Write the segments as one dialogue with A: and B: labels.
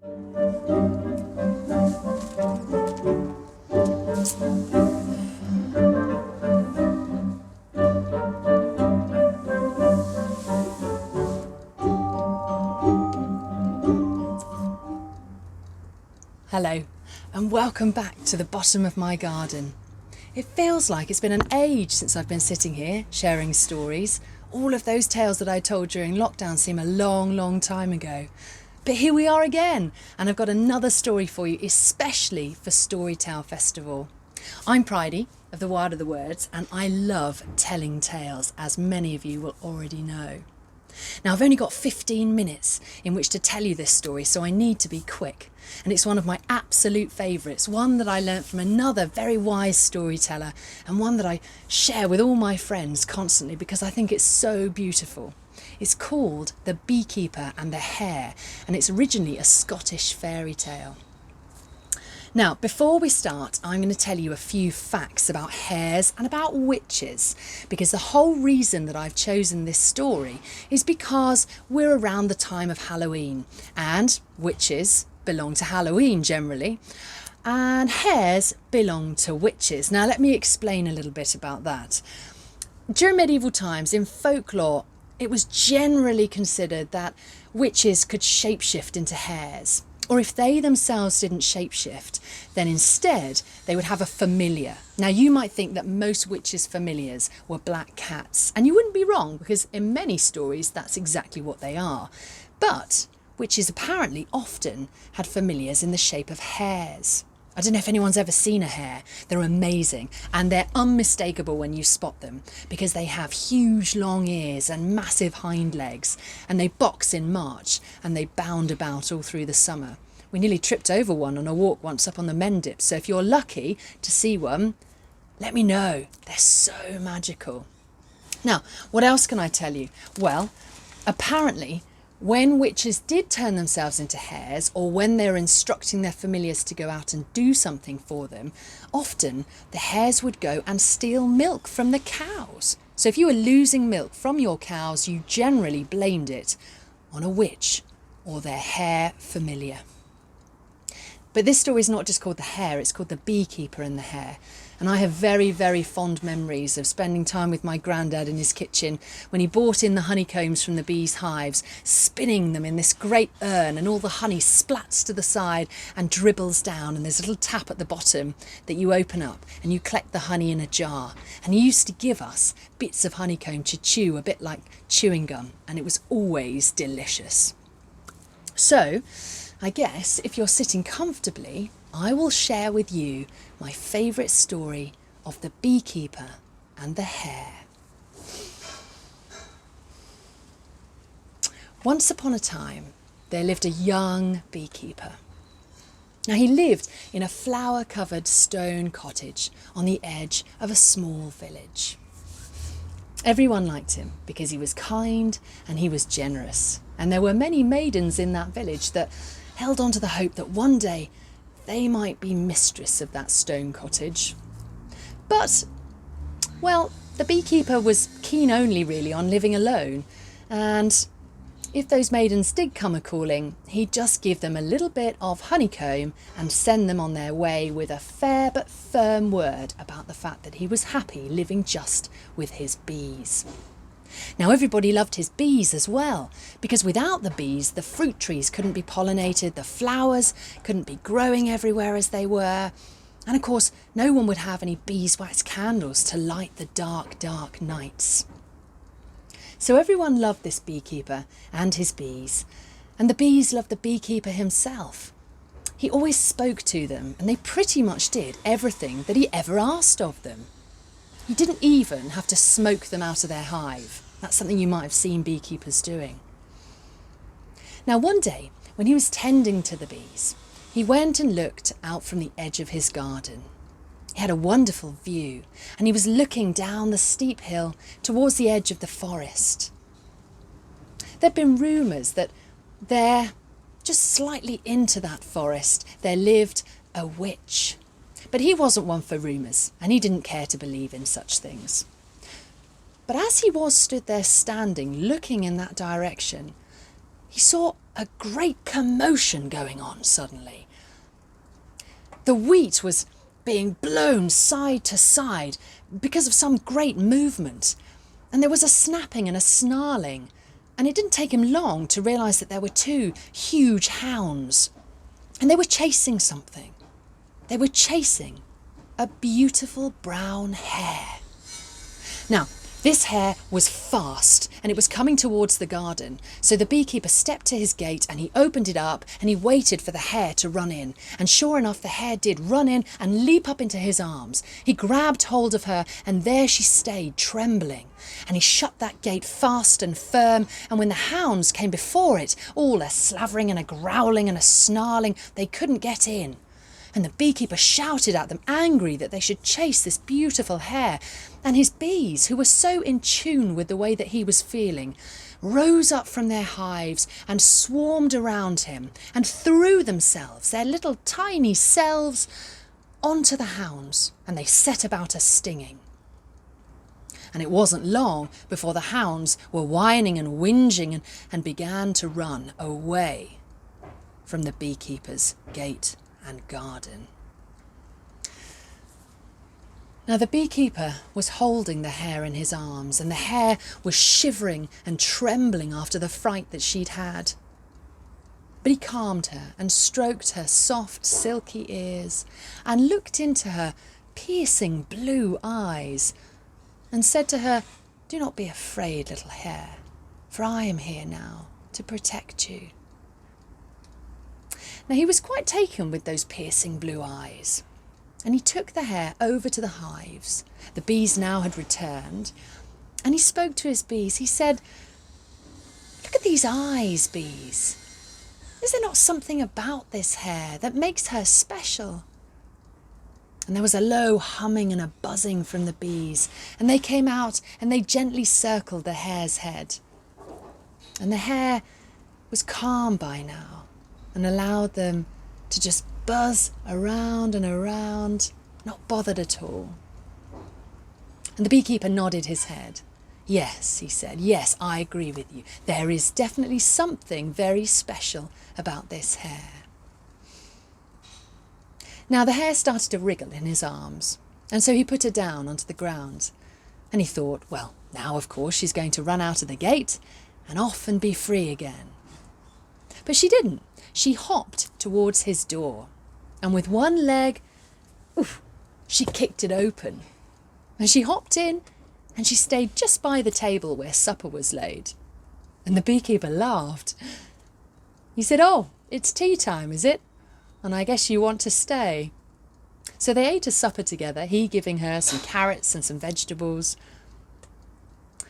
A: Hello and welcome back to the bottom of my garden. It feels like it's been an age since I've been sitting here sharing stories. All of those tales that I told during lockdown seem a long time ago. But here we are again, and I've got another story for you, especially for Storytale Festival. I'm Pridie of the Wild of the Words, and I love telling tales, as many of you will already know. Now, I've only got 15 minutes in which to tell you this story, so I need to be quick. And it's one of my absolute favourites, one that I learnt from another very wise storyteller, and one that I share with all my friends constantly because I think it's so beautiful. It's called The Beekeeper and the Hare, and it's originally a Scottish fairy tale. Now, before we start, I'm going to tell you a few facts about hares and about witches, because the whole reason that I've chosen this story is because we're around the time of Halloween, and witches belong to Halloween generally, and hares belong to witches. Now, let me explain a little bit about that. During medieval times, in folklore, it was generally considered that witches could shapeshift into hares. Or if they themselves didn't shapeshift, then instead they would have a familiar. Now, you might think that most witches' familiars were black cats, and you wouldn't be wrong, because in many stories that's exactly what they are. But witches apparently often had familiars in the shape of hares. I don't know if anyone's ever seen a hare. They're amazing, and they're unmistakable when you spot them, because they have huge long ears and massive hind legs, and they box in March, and they bound about all through the summer. We nearly tripped over one on a walk once up on the Mendip, so if you're lucky to see one, let me know. They're so magical. Now, what else can I tell you? Well, apparently, when witches did turn themselves into hares, or when they're instructing their familiars to go out and do something for them, often the hares would go and steal milk from the cows. So if you were losing milk from your cows, you generally blamed it on a witch or their hare familiar. But this story is not just called The Hare, it's called The Beekeeper and the Hare. And I have very fond memories of spending time with my granddad in his kitchen when he brought in the honeycombs from the bees' hives, spinning them in this great urn, and all the honey splats to the side and dribbles down, and there's a little tap at the bottom that you open up and you collect the honey in a jar. And he used to give us bits of honeycomb to chew, a bit like chewing gum, and it was always delicious. So, I guess if you're sitting comfortably, I will share with you my favourite story of the beekeeper and the hare. Once upon a time, there lived a young beekeeper. Now, he lived in a flower-covered stone cottage on the edge of a small village. Everyone liked him because he was kind and he was generous, and there were many maidens in that village that held on to the hope that one day they might be mistress of that stone cottage. But, well, the beekeeper was keen only really on living alone, and if those maidens did come a-calling, he'd just give them a little bit of honeycomb and send them on their way with a fair but firm word about the fact that he was happy living just with his bees. Now, everybody loved his bees as well, because without the bees, the fruit trees couldn't be pollinated, the flowers couldn't be growing everywhere as they were, and of course, no one would have any beeswax candles to light the dark nights. So everyone loved this beekeeper and his bees, and the bees loved the beekeeper himself. He always spoke to them, and they pretty much did everything that he ever asked of them. He didn't even have to smoke them out of their hive. That's something you might have seen beekeepers doing. Now, one day, when he was tending to the bees, he went and looked out from the edge of his garden. He had a wonderful view, and he was looking down the steep hill towards the edge of the forest. There'd been rumours that there, just slightly into that forest, there lived a witch. But he wasn't one for rumours, and he didn't care to believe in such things. But as he was stood there standing, looking in that direction, he saw a great commotion going on suddenly. The wheat was being blown side to side because of some great movement, and there was a snapping and a snarling, and it didn't take him long to realise that there were two huge hounds, and they were chasing something. They were chasing a beautiful brown hare. Now, this hare was fast, and it was coming towards the garden, so the beekeeper stepped to his gate and he opened it up and he waited for the hare to run in, and sure enough the hare did run in and leap up into his arms. He grabbed hold of her, and there she stayed, trembling, and he shut that gate fast and firm, and when the hounds came before it, all a slavering and a growling and a snarling, they couldn't get in. And the beekeeper shouted at them, angry that they should chase this beautiful hare. And his bees, who were so in tune with the way that he was feeling, rose up from their hives and swarmed around him and threw themselves, their little tiny selves, onto the hounds, and they set about a stinging. And it wasn't long before the hounds were whining and whinging and began to run away from the beekeeper's gate and garden. Now the beekeeper was holding the hare in his arms, and the hare was shivering and trembling after the fright that she'd had. But he calmed her and stroked her soft, silky ears and looked into her piercing blue eyes and said to her, "Do not be afraid, little hare, for I am here now to protect you." Now he was quite taken with those piercing blue eyes, and he took the hare over to the hives. The bees now had returned, and he spoke to his bees. He said, "Look at these eyes, bees. Is there not something about this hare that makes her special?" And there was a low humming and a buzzing from the bees, and they came out and they gently circled the hare's head. And the hare was calm by now and allowed them to just buzz around and around, not bothered at all. And the beekeeper nodded his head. "Yes," he said, "yes, I agree with you. There is definitely something very special about this hare." Now the hare started to wriggle in his arms, and so he put her down onto the ground, and he thought, well, now of course she's going to run out of the gate and off and be free again. But she didn't. She hopped towards his door, and with one leg, she kicked it open. And she hopped in, and she stayed just by the table where supper was laid. And the beekeeper laughed. He said, "Oh, it's tea time, is it? And I guess you want to stay." So they ate a supper together, he giving her some carrots and some vegetables.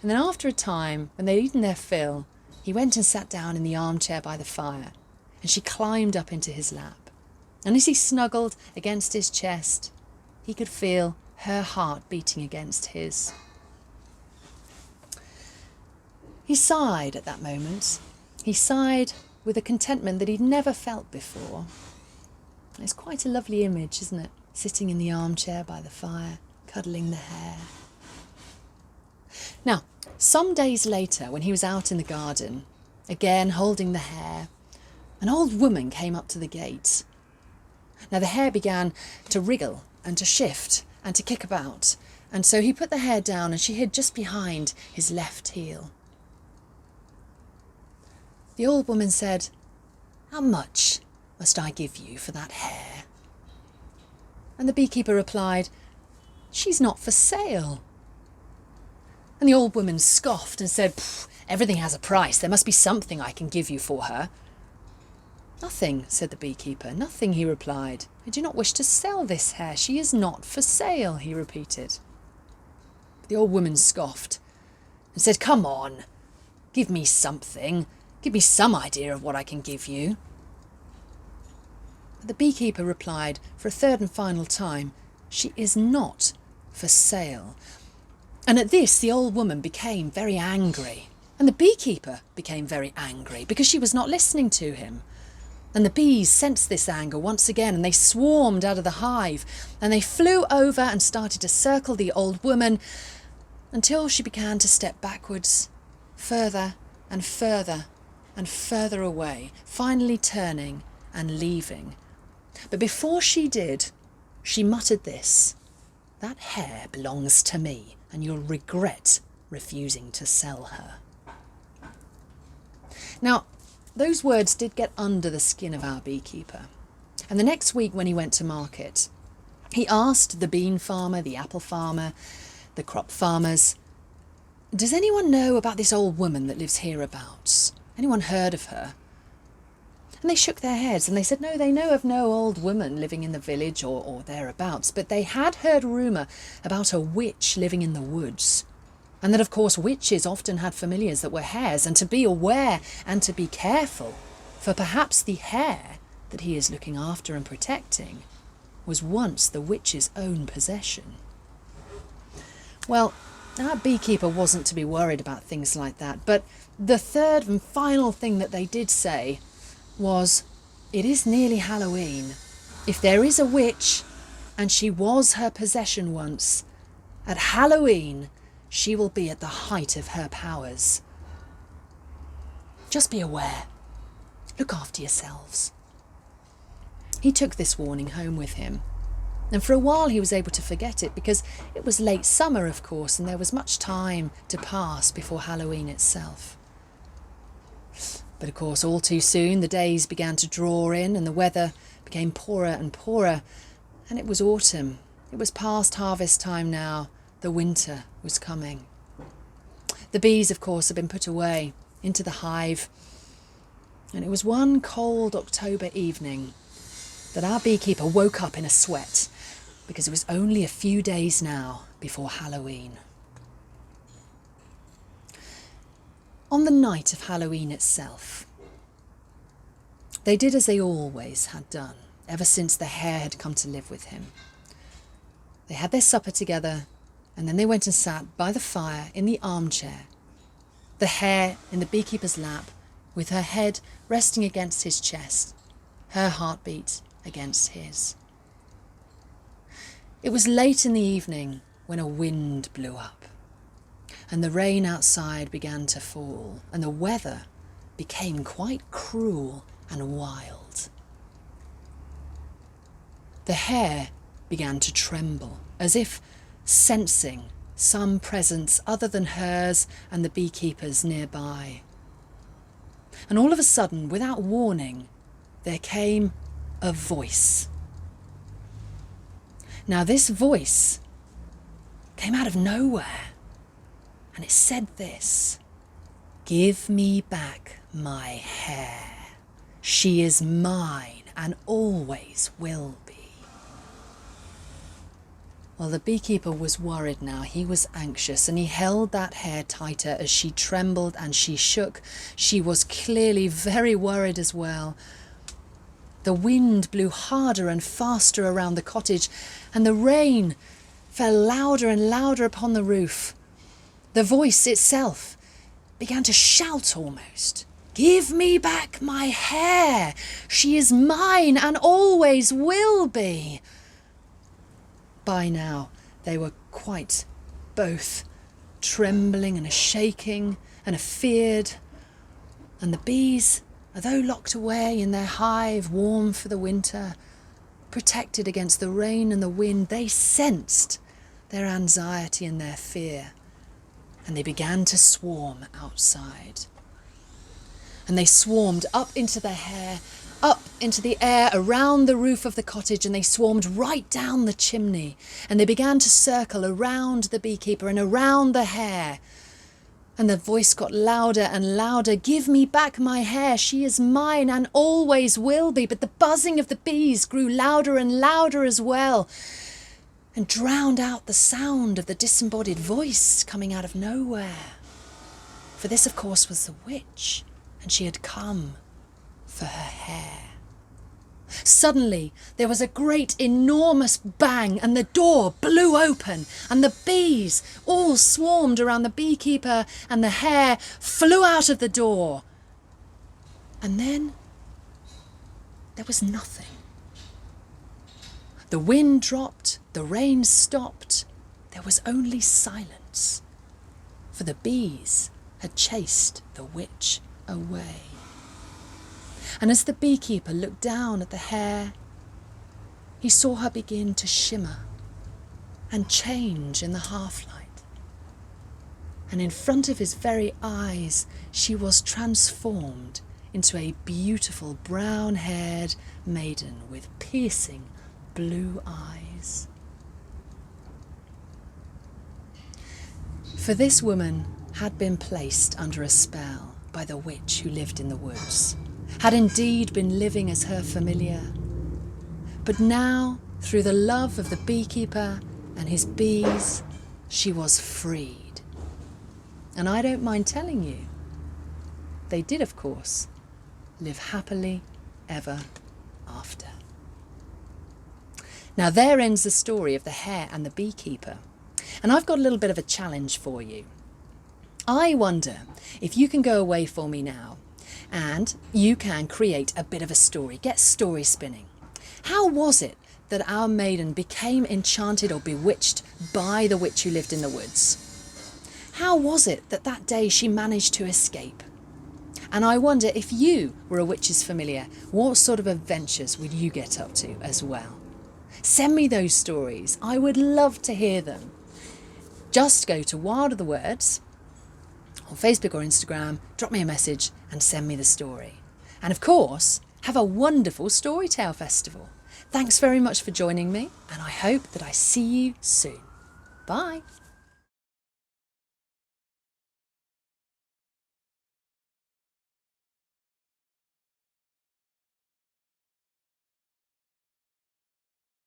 A: And then after a time, when they'd eaten their fill, he went and sat down in the armchair by the fire, and she climbed up into his lap. And as he snuggled against his chest, he could feel her heart beating against his. He sighed at that moment. He sighed with a contentment that he'd never felt before. It's quite a lovely image, isn't it? Sitting in the armchair by the fire, cuddling the hare. Now, some days later, when he was out in the garden, again holding the hare, an old woman came up to the gate. Now the hare began to wriggle and to shift and to kick about, and so he put the hare down and she hid just behind his left heel. The old woman said, "How much must I give you for that hare?" And the beekeeper replied, "She's not for sale." And the old woman scoffed and said, "Everything has a price. There must be something I can give you for her." "Nothing," said the beekeeper. "Nothing," he replied. "I do not wish to sell this hare. She is not for sale," he repeated. But the old woman scoffed and said, "Come on, give me something. Give me some idea of what I can give you." But the beekeeper replied for a third and final time, "She is not for sale." And at this the old woman became very angry, and the beekeeper became very angry because she was not listening to him. And the bees sensed this anger once again, and they swarmed out of the hive, and they flew over and started to circle the old woman until she began to step backwards, further and further and further away, finally turning and leaving. But before she did, she muttered this: "That hare belongs to me, and you'll regret refusing to sell her." Now, those words did get under the skin of our beekeeper. And the next week when he went to market, he asked the bean farmer, the apple farmer, the crop farmers, "Does anyone know about this old woman that lives hereabouts? Anyone heard of her?" And they shook their heads and they said, no, they know of no old woman living in the village or thereabouts, but they had heard rumour about a witch living in the woods. And that, of course, witches often had familiars that were hares, and to be aware and to be careful, for perhaps the hare that he is looking after and protecting was once the witch's own possession. Well, our beekeeper wasn't to be worried about things like that, but the third and final thing that they did say was, "It is nearly Halloween. If there is a witch, and she was her possession once, at Halloween she will be at the height of her powers. Just be aware. Look after yourselves." He took this warning home with him, and for a while he was able to forget it because it was late summer, of course, and there was much time to pass before Halloween itself. But of course, all too soon the days began to draw in and the weather became poorer and poorer, and it was autumn. It was past harvest time now. The winter was coming. The bees, of course, had been put away into the hive, and it was one cold October evening that our beekeeper woke up in a sweat because it was only a few days now before Halloween. On the night of Halloween itself, they did as they always had done, ever since the hare had come to live with him. They had their supper together, and then they went and sat by the fire in the armchair, the hare in the beekeeper's lap, with her head resting against his chest, her heartbeat against his. It was late in the evening when a wind blew up, and the rain outside began to fall, and the weather became quite cruel and wild. The hare began to tremble, as if sensing some presence other than hers and the beekeeper's nearby. And all of a sudden, without warning, there came a voice. Now this voice came out of nowhere, and it said this: "Give me back my hare. She is mine and always will be." Well, the beekeeper was worried now. He was anxious, and he held that hare tighter as she trembled and she shook. She was clearly very worried as well. The wind blew harder and faster around the cottage, and the rain fell louder and louder upon the roof. The voice itself began to shout almost, "Give me back my hare. She is mine and always will be." By now they were quite both trembling and shaking and afeared, and the bees, although locked away in their hive, warm for the winter, protected against the rain and the wind, they sensed their anxiety and their fear, and they began to swarm outside. And they swarmed up into the hare, up into the air, around the roof of the cottage, and they swarmed right down the chimney, and they began to circle around the beekeeper and around the hare. And the voice got louder and louder: "Give me back my hare. She is mine and always will be." But the buzzing of the bees grew louder and louder as well, and drowned out the sound of the disembodied voice coming out of nowhere. For this, of course, was the witch, and she had come for her hare. Suddenly there was a great enormous bang, and the door blew open, and the bees all swarmed around the beekeeper, and the hare flew out of the door. And then there was nothing. The wind dropped, the rain stopped, there was only silence, for the bees had chased the witch away. And as the beekeeper looked down at the hare, he saw her begin to shimmer and change in the half-light. And in front of his very eyes, she was transformed into a beautiful brown-haired maiden with piercing blue eyes. For this woman had been placed under a spell by the witch who lived in the woods, had indeed been living as her familiar. But now, through the love of the beekeeper and his bees, she was freed. And I don't mind telling you, they did, of course, live happily ever after. Now there ends the story of the hare and the beekeeper. And I've got a little bit of a challenge for you. I wonder if you can go away for me now and you can create a bit of a story, get story spinning. How was it that our maiden became enchanted or bewitched by the witch who lived in the woods? How was it that that day she managed to escape? And I wonder if you were a witch's familiar, what sort of adventures would you get up to as well? Send me those stories. I would love to hear them. Just go to Wild of the Words on Facebook or Instagram, drop me a message and send me the story. And of course, have a wonderful Storytale festival. Thanks very much for joining me, and I hope that I see you soon. Bye.